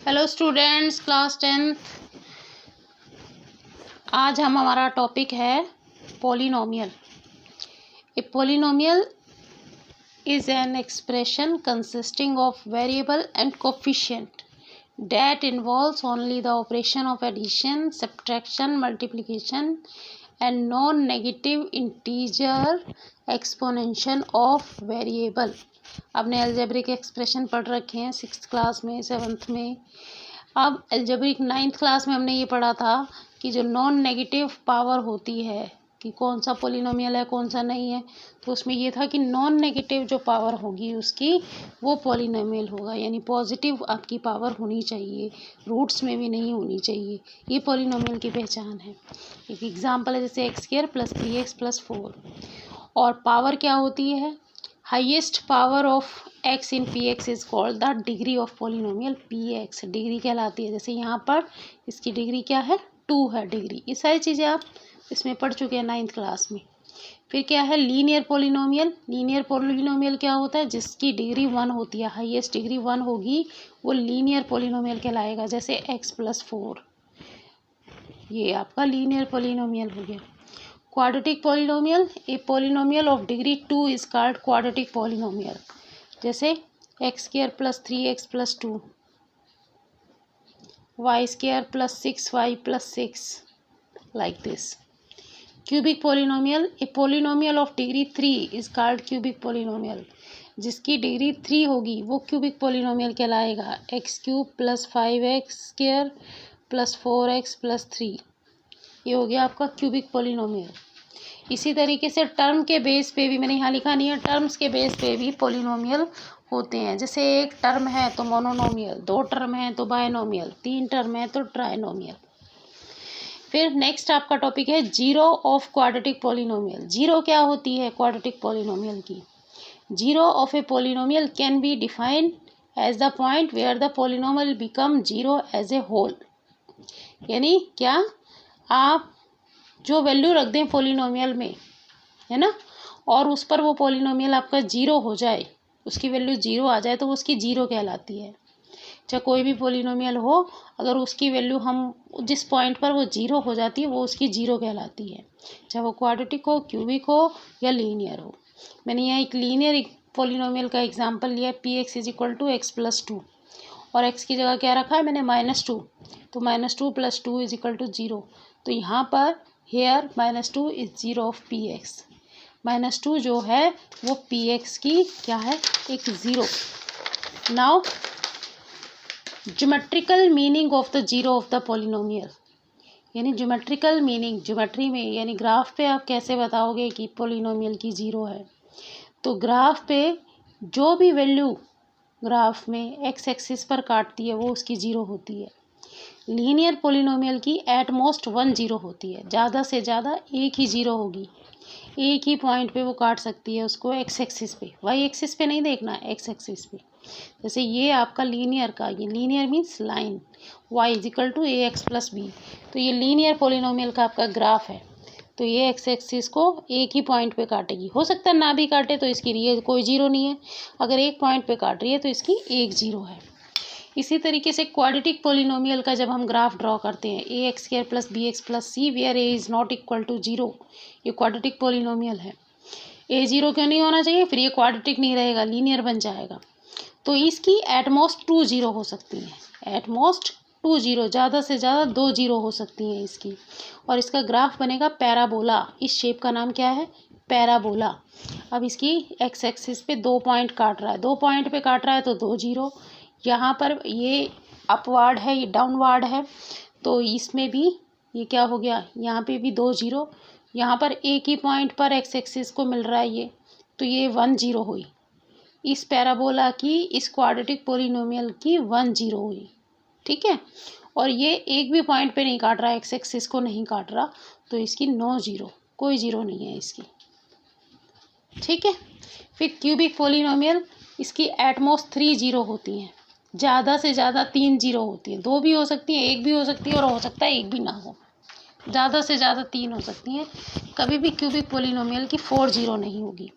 Hello students, class 10। आज हमारा topic है polynomial. A polynomial is an expression consisting of variable and coefficient that involves only the operation of addition, subtraction, multiplication and non-negative integer exponential of variable। आपने algebraic expression पढ़ रखे हैं 6th class में, 7th में। अब algebraic 9th class में हमने ये पढ़ा था कि जो नॉन नेगेटिव पावर होती है कि कौन सा पॉलिनोमियल है कौन सा नहीं है, तो उसमें ये था कि नॉन नेगेटिव जो पावर होगी उसकी वो पॉलिनोमियल होगा, यानी पॉजिटिव आपकी पावर होनी चाहिए, रूट्स में भी नहीं होनी चाहिए। ये पॉलिनोमियल की पहचान है। एक एग्जांपल है जैसे x² + 3x + 4। और पावर क्या होती है? Highest power of x in px is called the degree of polynomial px। Degree कहलाती है। जैसे यहाँ पर इसकी डिग्री क्या है? 2 है डिग्री। ये सारी चीज़ें आप इसमें पढ़ चुके हैं 9th क्लास में। फिर क्या है? Linear polynomial. लीनियर पॉलिनोमियल क्या होता है? जिसकी डिग्री 1 होती है, हाईएस्ट डिग्री 1 होगी, वो लीनियर पॉलिनोमियल कहलाएगा। जैसे x + 4, ये आपका लीनियर पॉलिनोमियल हो गया। Quadratic polynomial, a polynomial of degree 2 is called quadratic polynomial. जैसे x² + 3x + 2, y² + 6y + 6, like this. Cubic polynomial, a polynomial of degree 3 is called cubic polynomial। जिसकी degree 3 होगी वो क्यूबिक पॉलिनोमियल कहलाएगा। x³ + 5x² + 4x + 3, ये हो गया आपका cubic polynomial. इसी तरीके से टर्म के बेस पे भी, मैंने यहाँ लिखा नहीं है, टर्म्स के बेस पे भी पॉलिनोमियल होते हैं। जैसे एक टर्म है तो मोनोनोमियल, 2 टर्म है तो बायनोमियल, 3 टर्म है तो ट्राइनोमियल। फिर नेक्स्ट आपका टॉपिक है zero of quadratic polynomial. Zero क्या होती है क्वाड्रेटिक पॉलिनोमियल की? Zero of a polynomial can be defined as the point where the polynomial become zero as a whole. यानी क्या, आप जो वैल्यू रख दें पॉलिनोमियल में, है ना, और उस पर वो पॉलिनोमियल आपका जीरो हो जाए, उसकी वैल्यू जीरो आ जाए, तो वो उसकी जीरो कहलाती है। चाहे कोई भी पॉलिनोमियल हो, अगर उसकी वैल्यू हम जिस पॉइंट पर वो जीरो हो जाती है वो उसकी जीरो कहलाती है, चाहे वो क्वाड्रेटिक हो, क्यूबिक हो या लीनियर हो। मैंने यहाँ एक लीनियर पॉलिनोमियल का एग्जांपल लिया, px = x + 2, और x की जगह क्या रखा है मैंने? -2, तो -2 + 2 = 0। तो यहाँ पर here -2 is zero of px। -2 जो है वो px की क्या है? एक zero. Now geometrical meaning of the zero of the polynomial, यानी ज्योमेट्रिकल मीनिंग, ज्योमेट्री में यानी ग्राफ पे आप कैसे बताओगे कि पॉलिनोमियल की जीरो है? तो ग्राफ पे जो भी वैल्यू ग्राफ में एक्स एक्सिस पर काटती है वो उसकी जीरो होती है। लीनियर पॉलिनोमियल की एट मोस्ट 1 जीरो होती है, ज़्यादा से ज़्यादा एक ही जीरो होगी, एक ही पॉइंट पे वो काट सकती है उसको एक्स एक्सिस पे, वाई एक्सिस पे नहीं देखना, एक्स एक्सिस पे। जैसे ये आपका लीनियर का, ये linear means line, y = ax + b, तो ये लीनियर पॉलिनोमियल का आपका ग्राफ है। तो ये एक्स एक्सिस को एक ही पॉइंट पे काटेगी, हो सकता है ना भी काटे तो इसकी रियल कोई जीरो नहीं है, अगर एक पॉइंट पे काट रही है तो इसकी एक जीरो है। इसी तरीके से क्वाड्रेटिक पॉलिनोमियल का जब हम ग्राफ ड्रॉ करते हैं, ax² + bx + c where a is not equal to 0, ये क्वाड्रेटिक पॉलिनोमियल है। a 0 क्यों नहीं होना चाहिए? फिर ये क्वाड्रेटिक नहीं रहेगा, लीनियर बन जाएगा। तो इसकी एटमोस्ट 2 जीरो हो सकती हैं, एटमोस्ट 2 जीरो, ज़्यादा से ज़्यादा 2 जीरो हो सकती हैं इसकी। और इसका ग्राफ बनेगा पैराबोला। इस शेप का नाम क्या है? पैराबोला। अब इसकी एक्स एक्सिस पे 2 पॉइंट काट रहा है, 2 पॉइंट पे काट रहा है तो 2 जीरो। यहाँ पर ये अपवार्ड है, ये डाउनवार्ड है, तो इसमें भी ये क्या हो गया? यहाँ पे भी 2 जीरो। यहाँ पर एक ही पॉइंट पर एक्स एक्सिस को मिल रहा है ये, तो ये 1 जीरो हुई। इस पैराबोला की, इस क्वाड्रेटिक पॉलिनोमियल की 1 जीरो हुई, ठीक है। और ये एक भी पॉइंट पे नहीं काट रहा, एक्स एक्सिस को नहीं काट रहा, तो इसकी 9 जीरो, कोई जीरो नहीं है इसकी, ठीक है। फिर क्यूबिक पॉलिनोमियल, इसकी एटमोस्ट 3 जीरो होती हैं, ज़्यादा से ज़्यादा 3 जीरो होती हैं, 2 भी हो सकती हैं, 1 भी हो सकती है, और हो सकता है 1 भी ना हो, ज़्यादा से ज़्यादा 3 हो सकती हैं। कभी भी क्यूबिक पॉलिनोमियल की 4 जीरो नहीं होगी।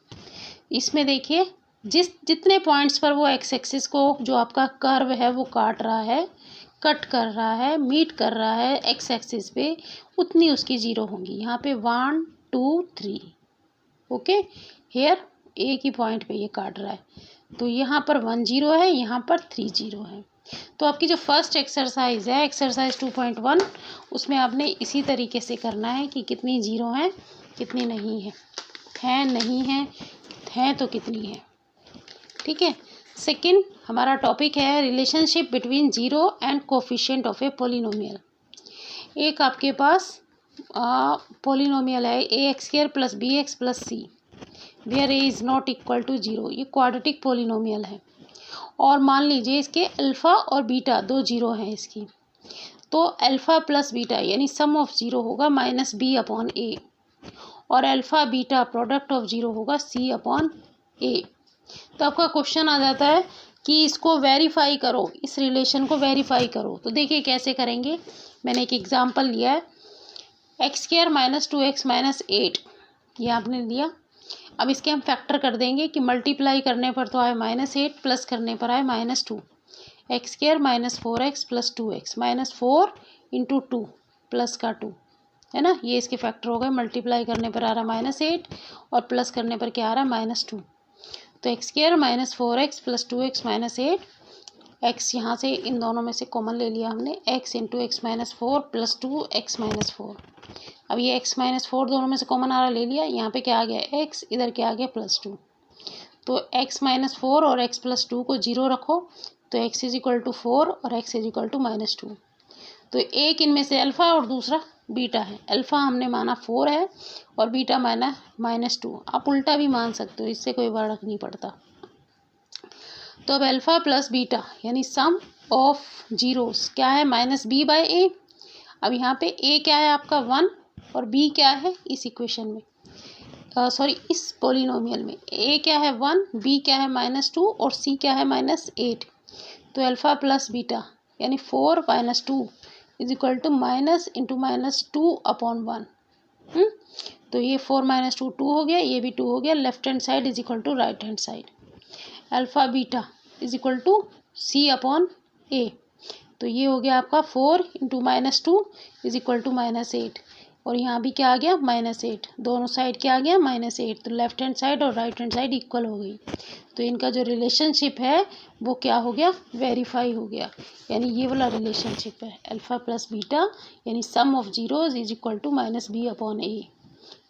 इसमें देखिए जितने पॉइंट्स पर वो एक्स एक्सिस को जो आपका कर्व है वो काट रहा है, कट कर रहा है, मीट कर रहा है एक्स एक्सिस पे, उतनी उसकी ज़ीरो होंगी। यहाँ पे 1 2 3 ओके, हेयर एक ही पॉइंट पे ये काट रहा है, तो यहाँ पर 1 0 है, यहाँ पर 3 0 है। तो आपकी जो फर्स्ट एक्सरसाइज है, एक्सरसाइज 2.1, उसमें आपने इसी तरीके से करना है कि कितनी ज़ीरो हैं, कितनी नहीं है, नहीं है तो कितनी है। ठीक है। सेकंड हमारा टॉपिक है relationship between zero and coefficient of a polynomial. एक आपके पास पॉलिनोमियल है ax² + bx + c where a is not equal to 0। ये क्वाड्रेटिक पॉलिनोमियल है और मान लीजिए इसके अल्फ़ा और बीटा दो जीरो हैं इसकी, तो अल्फ़ा प्लस बीटा यानी सम ऑफ ज़ीरो होगा -b/a और alpha beta product of zero होगा c/a। तो आपका क्वेश्चन आ जाता है कि इसको वेरीफाई करो, इस रिलेशन को वेरीफाई करो। तो देखिए कैसे करेंगे। मैंने एक एग्जांपल लिया है x² - 2x - 8, ये आपने लिया। अब इसके हम फैक्टर कर देंगे कि मल्टीप्लाई करने पर तो आए -8, प्लस करने पर आए -2, x² - 4x + 2x -4 × 2 प्लस का 2 है ना, ये इसके फैक्टर हो गए। मल्टीप्लाई करने पर आ रहा है -8 और प्लस करने पर क्या आ रहा है -2। तो x² - 4x + 2x - 8, x यहाँ से इन दोनों में से कॉमन ले लिया हमने, x × x - 4 + 2x - 4। अब ये x - 4 दोनों में से कॉमन आ रहा, ले लिया। यहाँ पे क्या आ गया x, इधर क्या आ गया +2। तो x - 4 और x + 2 को 0 रखो, तो x = 4 और x = -2। तो एक इनमें से अल्फ़ा और दूसरा बीटा है। अल्फ़ा हमने माना 4 है और बीटा माना -2। आप उल्टा भी मान सकते हो, इससे कोई फर्क नहीं पड़ता। तो अब अल्फ़ा प्लस बीटा यानी सम ऑफ जीरोस क्या है -b/a। अब यहाँ पे a क्या है आपका 1 और b क्या है इस इक्वेशन में, इस पॉलिनोमियल में a क्या है 1, b क्या है -2 और c क्या है -8। तो अल्फ़ा प्लस बीटा यानी 4 - 2 = -(2/1)। तो ये 4 - 2 2 हो गया, ये भी 2 हो गया। Left hand side = right hand side. Alpha beta = c/a। तो ये हो गया आपका 4 × -2 = -8 और यहाँ भी क्या आ गया -8, दोनों साइड क्या आ गया -8। तो लेफ्ट हैंड साइड और राइट हैंड साइड इक्वल हो गई। तो इनका जो रिलेशनशिप है वो क्या हो गया, वेरीफाई हो गया। यानी ये वाला रिलेशनशिप है अल्फ़ा प्लस बीटा यानी sum of zeros = -b/a,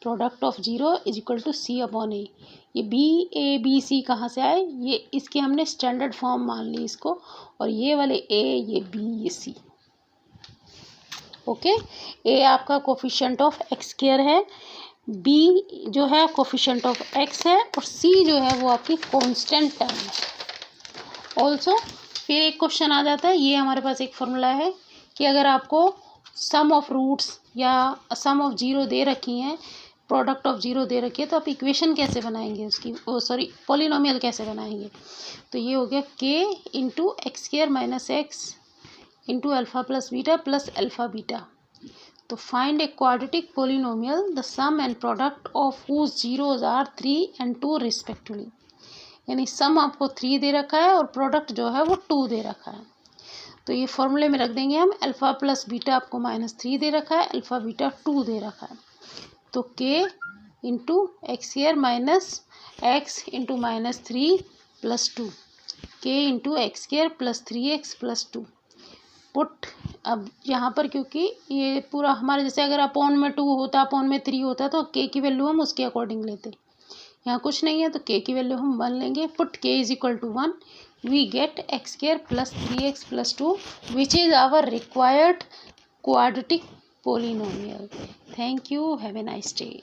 product of zero = c/a। ये b/a/b/c कहाँ से आए, ये इसकी हमने स्टैंडर्ड फॉर्म मान ली इसको, और ये वाले a, ये b, ये c। ओके, a आपका कोफिशिएंट ऑफ x² है, b जो है कोफिशिएंट ऑफ x है और c जो है वो आपकी कांस्टेंट टर्म है। ऑल्सो फिर एक क्वेश्चन आ जाता है, ये हमारे पास एक फॉर्मूला है कि अगर आपको सम ऑफ रूट्स या सम ऑफ जीरो दे रखी हैं, प्रोडक्ट ऑफ जीरो दे रखी है, तो आप इक्वेशन कैसे बनाएंगे उसकी, पॉलिनोमियल कैसे बनाएंगे। तो ये हो गया k × x² - x × alpha plus beta plus alpha beta. तो find a quadratic polynomial the sum and product of whose zeros are 3 and 2 respectively. यानी सम आपको 3 दे रखा है और प्रोडक्ट जो है वो 2 दे रखा है। तो ये फॉर्मूले में रख देंगे हम, अल्फ़ा प्लस बीटा आपको -3 दे रखा है, अल्फ़ा बीटा 2 दे रखा है। तो k × x² - x × -3 + 2, k × x² + 3x + 2 put. अब यहाँ पर क्योंकि ये पूरा हमारे जैसे अगर अपॉन में 2 होता, अपॉन में 3 होता, तो k की वैल्यू हम उसके अकॉर्डिंग लेते। यहाँ कुछ नहीं है तो k की वैल्यू हम 1 लेंगे। Put k = 1, we get x² + 3x + 2 which is our required quadratic polynomial. Thank you, have a nice day.